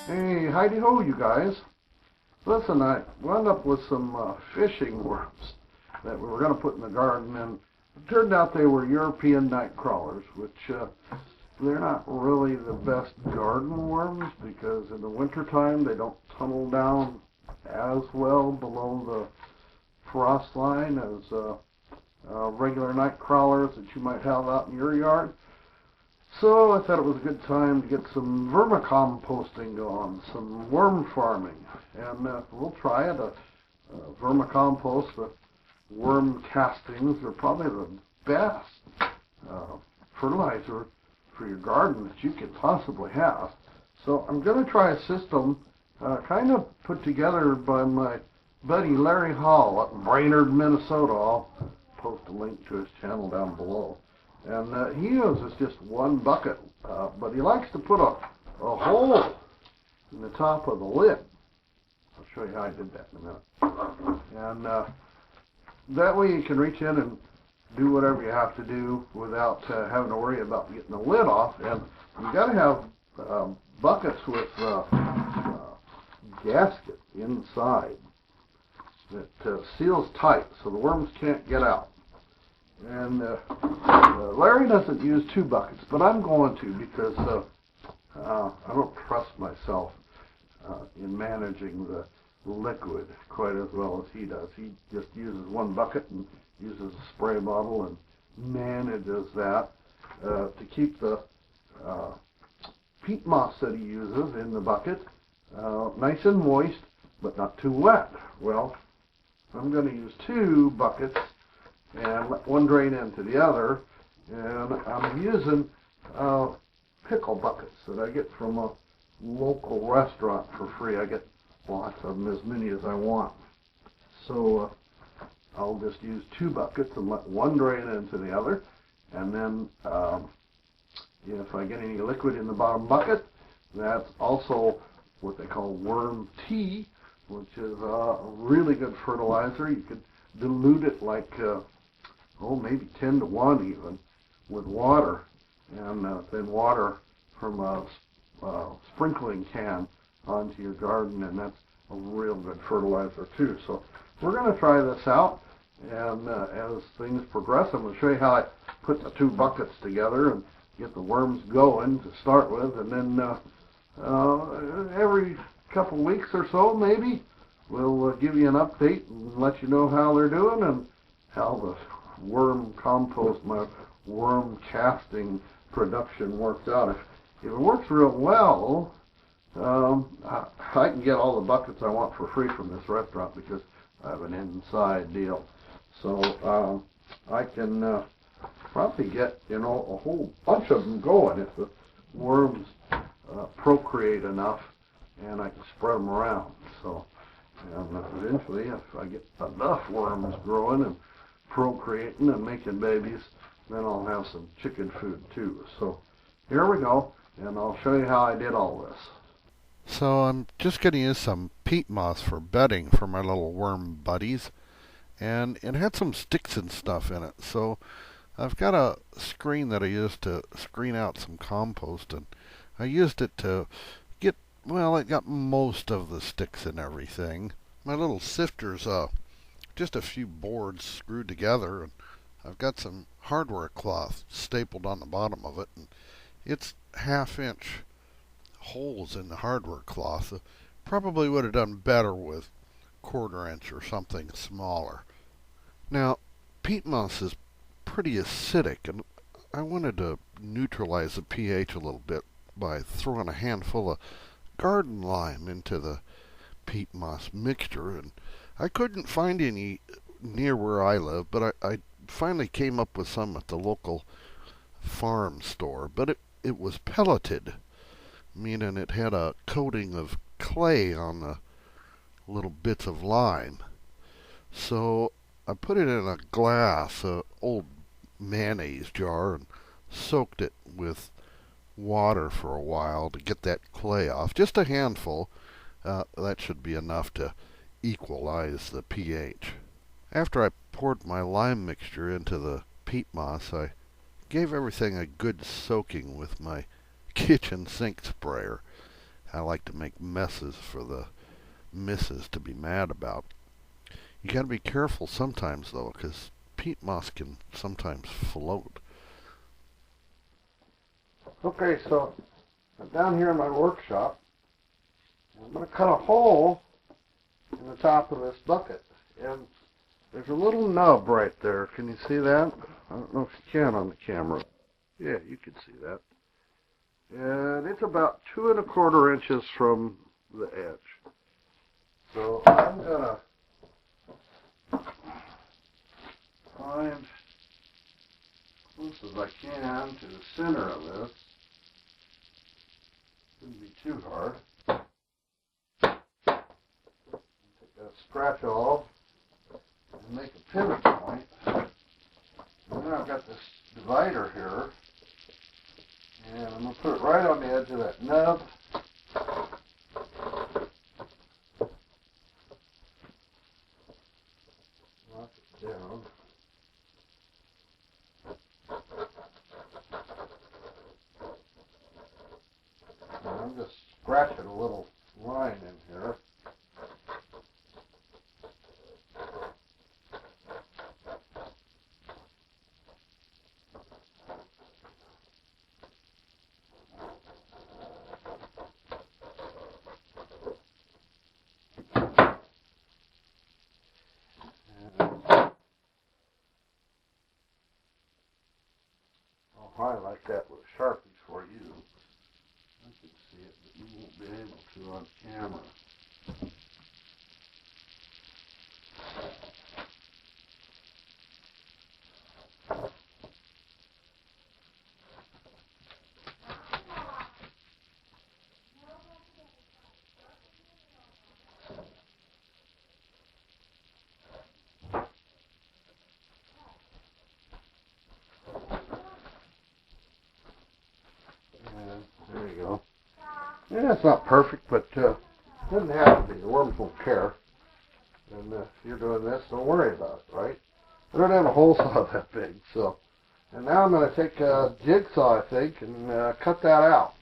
Hey, hidey-ho, you guys. Listen, I wound up with some fishing worms that we were going to put in the garden, and it turned out they were European night crawlers, which they're not really the best garden worms because in the wintertime they don't tunnel down as well below the frost line as regular night crawlers that you might have out in your yard. So I thought it was a good time to get some vermicomposting going, some worm farming, and we'll try it. Vermicompost, the worm castings are probably the best fertilizer for your garden that you could possibly have. So I'm going to try a system kind of put together by my buddy Larry Hall up in Brainerd, Minnesota. I'll post a link to his channel down below. And he uses just one bucket, but he likes to put a hole in the top of the lid. I'll show you how I did that in a minute. And that way you can reach in and do whatever you have to do without having to worry about getting the lid off. And you got to have buckets with gasket inside that seals tight so the worms can't get out. And Larry doesn't use 2 buckets, but I'm going to because I don't trust myself in managing the liquid quite as well as he does. He just uses 1 bucket and uses a spray bottle and manages that to keep the peat moss that he uses in the bucket nice and moist, but not too wet. Well, I'm going to use 2 buckets and let one drain into the other, and I'm using pickle buckets that I get from a local restaurant for free. I get lots of them, as many as I want. So I'll just use 2 buckets and let one drain into the other, and then if I get any liquid in the bottom bucket, that's also what they call worm tea, which is a really good fertilizer. You could dilute it like maybe 10 to 1 even with water, and then water from a sprinkling can onto your garden, and that's a real good fertilizer too. So we're going to try this out, and as things progress, I'm going to show you how I put the 2 buckets together and get the worms going to start with, and then every couple weeks or so maybe we'll give you an update and let you know how they're doing and how the worm compost, my worm casting production works out. If it works real well, I can get all the buckets I want for free from this restaurant because I have an inside deal. So I can probably get a whole bunch of them going if the worms procreate enough, and I can spread them around. So and eventually, if I get enough worms growing and procreating and making babies, then I'll have some chicken food too. So here we go, and I'll show you how I did all this. So I'm just going to use some peat moss for bedding for my little worm buddies, and it had some sticks and stuff in it. So I've got a screen that I used to screen out some compost, and I used it to get, well, it got most of the sticks and everything. My little sifter's just a few boards screwed together, and I've got some hardware cloth stapled on the bottom of it, and it's 1/2-inch holes in the hardware cloth. Probably would have done better with 1/4-inch or something smaller. Now, peat moss is pretty acidic, and I wanted to neutralize the pH a little bit by throwing a handful of garden lime into the peat moss mixture, and I couldn't find any near where I live, but I finally came up with some at the local farm store. But it was pelleted, meaning it had a coating of clay on the little bits of lime. So I put it in a glass, a old mayonnaise jar, and soaked it with water for a while to get that clay off. Just a handful. That should be enough to equalize the pH. After I poured my lime mixture into the peat moss, I gave everything a good soaking with my kitchen sink sprayer. I like to make messes for the missus to be mad about. You got to be careful sometimes, though, because peat moss can sometimes float. Okay, so I'm down here in my workshop. I'm going to cut a hole in the top of this bucket. And there's a little nub right there. Can you see that? I don't know if you can on the camera. Yeah, you can see that. And it's about 2¼ inches from the edge. So I'm going to find as close as I can to the center of this. Shouldn't be too hard. Take that scratch off and make a pivot point. And then I've got this divider here. And I'm going to put it right on the edge of that nub. Lock it down. And I'm just scratching a little line in here. I'll highlight that with Sharpies for you. I can see it, but you won't be able to on camera. There you go. Yeah, it's not perfect, but it doesn't have to be. The worms won't care. And if you're doing this, don't worry about it, right? I don't have a hole saw that big, so. And now I'm going to take a jigsaw, I think, and cut that out.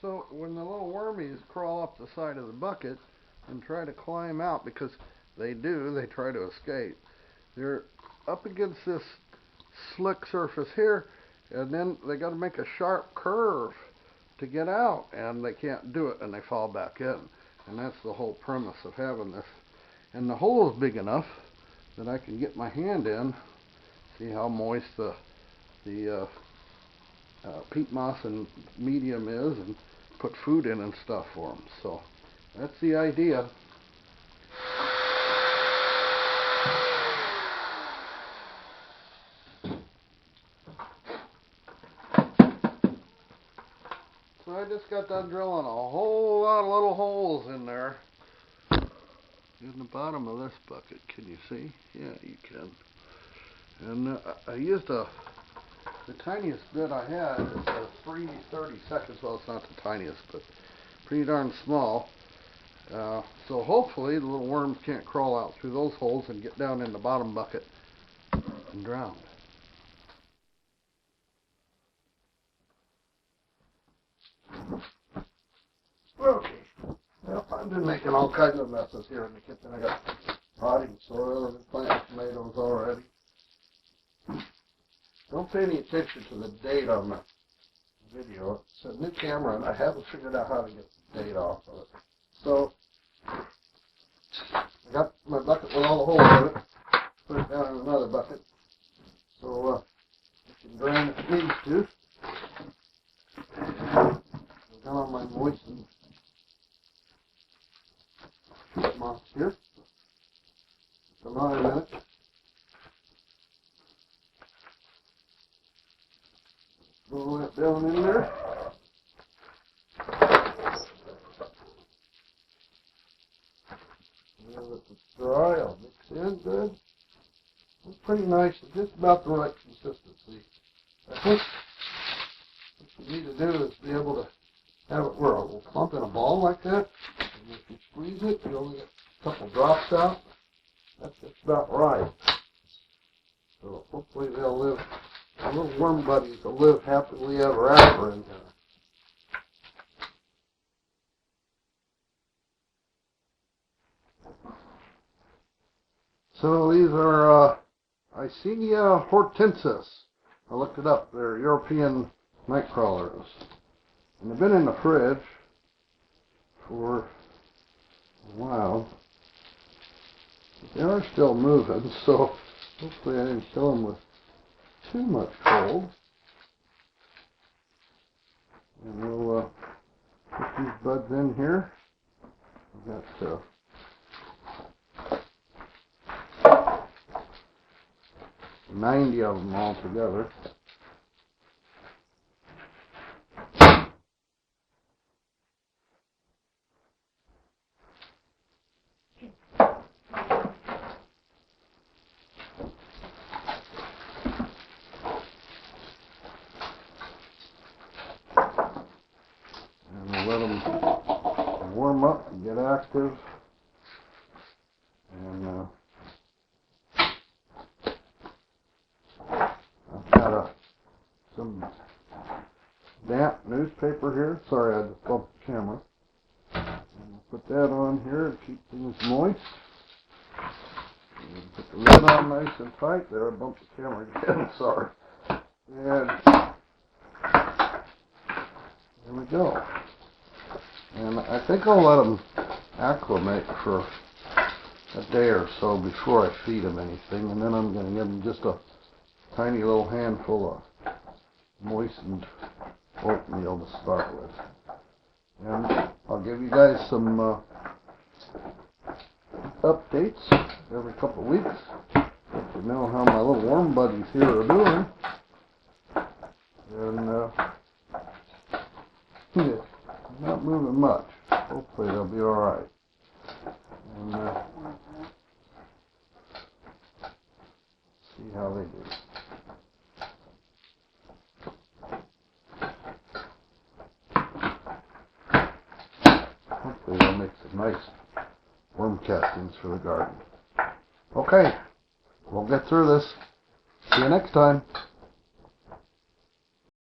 So when the little wormies crawl up the side of the bucket and try to climb out, because they try to escape, they're up against this slick surface here, and then they got to make a sharp curve to get out, and they can't do it, and they fall back in. And that's the whole premise of having this. And the hole is big enough that I can get my hand in, see how moist the peat moss and medium is, and put food in and stuff for them. So that's the idea. So I just got done drilling a whole lot of little holes in there in the bottom of this bucket. Can you see? Yeah, you can. And I used the tiniest bit I had is a 3/32. Well, it's not the tiniest, but pretty darn small. So hopefully the little worms can't crawl out through those holes and get down in the bottom bucket and drown. Okay. Well, I've been making all kinds of messes here in the kitchen. I got potting soil and planting tomatoes already. Don't pay any attention to the date on the video. It's a new camera, and I haven't figured out how to get the date off of it. So I got my bucket with all the holes in it. Put it down in another bucket. So I can drain if it needs to. I've got all my moistened peat moss here. The lime in it. Roll that down in there. Now that it's dry, I'll mix in good. It's pretty nice. It's just about the right consistency. I think what you need to do is be able to have it where it will clump in a ball like that. And if you squeeze it, you only get a couple drops out. That's just about right. So hopefully they'll live, the little worm buddies will live happily ever after in here. So these are Icenia hortensis. I looked it up. They're European night crawlers. And they've been in the fridge for a while. But they are still moving, so hopefully I didn't kill them with too much cold. And we'll put these buds in here. I've got 90 of them all together. And we'll let them warm up and get active. And I've got some damp newspaper here. Sorry, I just bumped the camera. And we'll put that on here to keep things moist. And put the lid on nice and tight. There, I bumped the camera again. Sorry. And there we go. And I think I'll let them acclimate for a day or so before I feed them anything. And then I'm going to give them just a tiny little handful of moistened oatmeal to start with. And I'll give you guys some updates every couple of weeks. Let you know how my little worm buddies here are doing. And not moving much. Hopefully they'll be alright. And see how they do. Hopefully they'll make some nice worm castings for the garden. Okay, we'll get through this. See you next time.